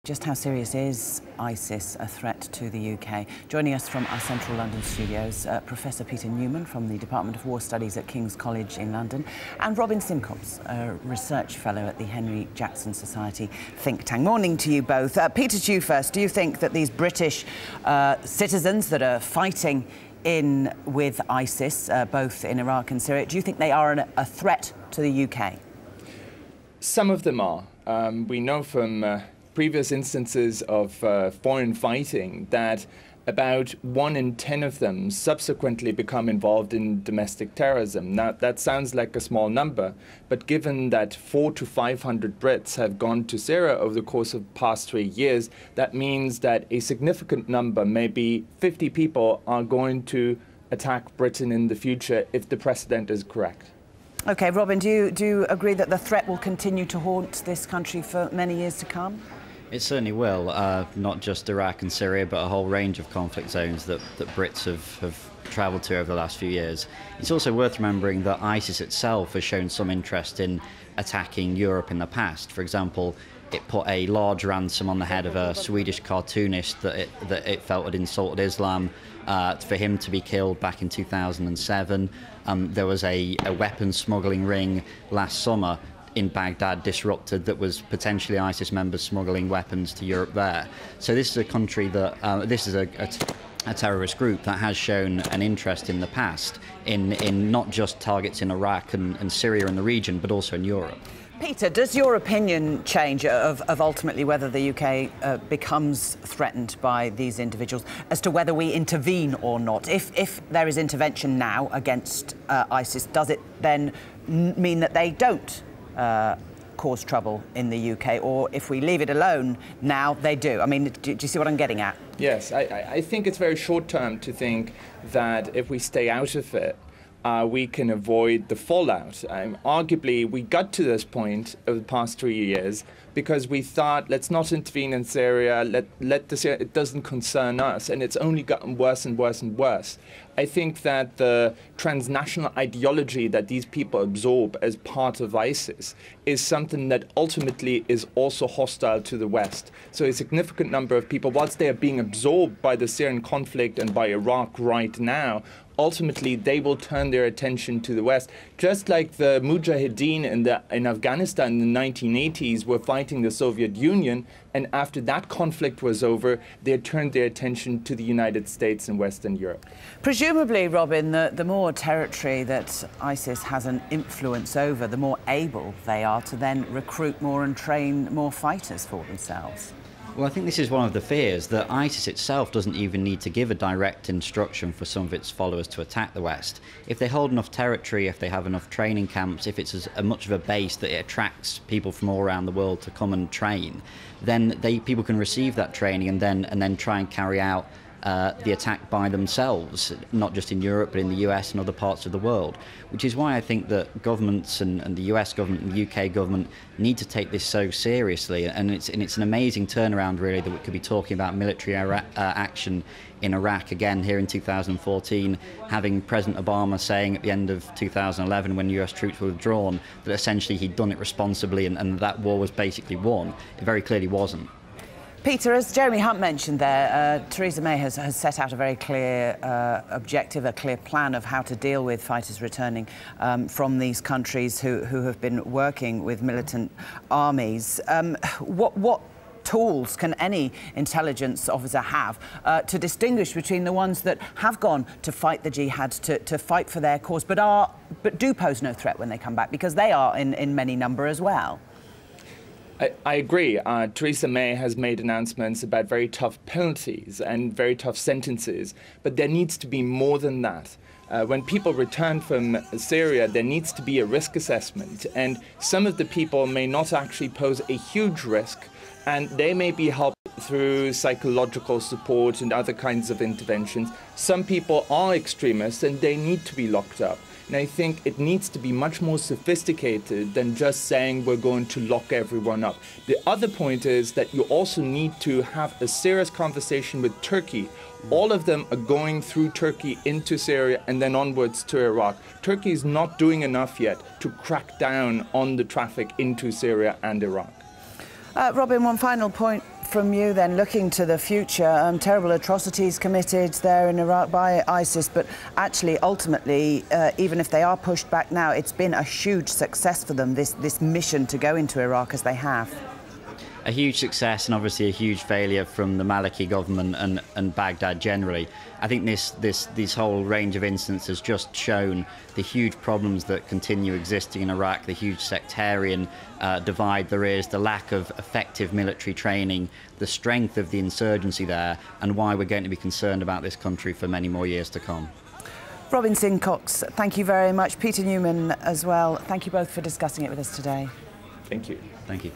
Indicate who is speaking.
Speaker 1: Just how serious is ISIS a threat to the UK? Joining us from our central London studios, Professor Peter Neumann from the Department of War Studies at King's College in London, and Robin Simcox, a research fellow at the Henry Jackson Society think tank. Morning to you both. Peter, to you first. Do you think that these British citizens that are fighting in with ISIS, both in Iraq and Syria, do you think they are a threat to the UK?
Speaker 2: Some of them are. We know from previous instances of foreign fighting that about 1 in 10 of them subsequently become involved in domestic terrorism. Now, that sounds like a small number, but given that 400 to 500 Brits have gone to Syria over the course of the past 3 years, that means that a significant number, maybe 50 people, are going to attack Britain in the future if the precedent is correct.
Speaker 1: OK, Robin, do you agree that the threat will continue to haunt this country for many years to come?
Speaker 3: It certainly will, not just Iraq and Syria, but a whole range of conflict zones that Brits have travelled to over the last few years. It's also worth remembering that ISIS itself has shown some interest in attacking Europe in the past. For example, it put a large ransom on the head of a Swedish cartoonist that it felt had insulted Islam, for him to be killed back in 2007. There was a weapons smuggling ring last summer in Baghdad disrupted that was potentially ISIS members smuggling weapons to Europe there. So this is a country that, this is a terrorist group that has shown an interest in the past in not just targets in Iraq and Syria and the region, but also in Europe.
Speaker 1: Peter, does your opinion change of ultimately whether the UK becomes threatened by these individuals as to whether we intervene or not? If there is intervention now against ISIS, does it then mean that they don't cause trouble in the UK, or if we leave it alone now, they do? I mean, do you see what I'm getting at?
Speaker 2: Yes, I think it's very short-term to think that if we stay out of it, we can avoid the fallout. Arguably, we got to this point over the past 3 years because we thought, let's not intervene in Syria, it doesn't concern us, and it's only gotten worse and worse and worse. I think that the transnational ideology that these people absorb as part of ISIS is something that ultimately is also hostile to the West. So a significant number of people, whilst they are being absorbed by the Syrian conflict and by Iraq right now, ultimately they will turn their attention to the West. Just like the Mujahideen in Afghanistan in the 1980s were fighting the Soviet Union, and after that conflict was over, they turned their attention to the United States and Western Europe.
Speaker 1: Presumably, Robin, the more territory that ISIS has an influence over, the more able they are to then recruit more and train more fighters for themselves.
Speaker 3: Well, I think this is one of the fears, that ISIS itself doesn't even need to give a direct instruction for some of its followers to attack the West. If they hold enough territory, if they have enough training camps, if it's as much of a base that it attracts people from all around the world to come and train, then people can receive that training and then try and carry out the attack by themselves, not just in Europe, but in the US and other parts of the world. Which is why I think that governments and the US government and the UK government need to take this so seriously. And it's an amazing turnaround, really, that we could be talking about military action in Iraq again here in 2014, having President Obama saying at the end of 2011, when US troops were withdrawn, that essentially he'd done it responsibly and that war was basically won. It very clearly wasn't.
Speaker 1: Peter, as Jeremy Hunt mentioned there, Theresa May has set out a very clear objective, a clear plan of how to deal with fighters returning from these countries who have been working with militant armies. What tools can any intelligence officer have to distinguish between the ones that have gone to fight the jihad, to fight for their cause, but do pose no threat when they come back, because they are in many number as well?
Speaker 2: I agree. Theresa May has made announcements about very tough penalties and very tough sentences, but there needs to be more than that. When people return from Syria, there needs to be a risk assessment, and some of the people may not actually pose a huge risk, and they may be helped through psychological support and other kinds of interventions. Some people are extremists and they need to be locked up. And I think it needs to be much more sophisticated than just saying we're going to lock everyone up. The other point is that you also need to have a serious conversation with Turkey. All of them are going through Turkey into Syria and then onwards to Iraq. Turkey is not doing enough yet to crack down on the traffic into Syria and Iraq.
Speaker 1: Robin, one final point from you then, looking to the future, terrible atrocities committed there in Iraq by ISIS, but actually, ultimately, even if they are pushed back now, it's been a huge success for them, this mission to go into Iraq as they have.
Speaker 3: A huge success and obviously a huge failure from the Maliki government and Baghdad generally. I think this whole range of incidents has just shown the huge problems that continue existing in Iraq, the huge sectarian divide there is, the lack of effective military training, the strength of the insurgency there, and why we're going to be concerned about this country for many more years to come.
Speaker 1: Robin Simcox, thank you very much. Peter Neumann as well. Thank you both for discussing it with us today.
Speaker 2: Thank you.
Speaker 3: Thank you.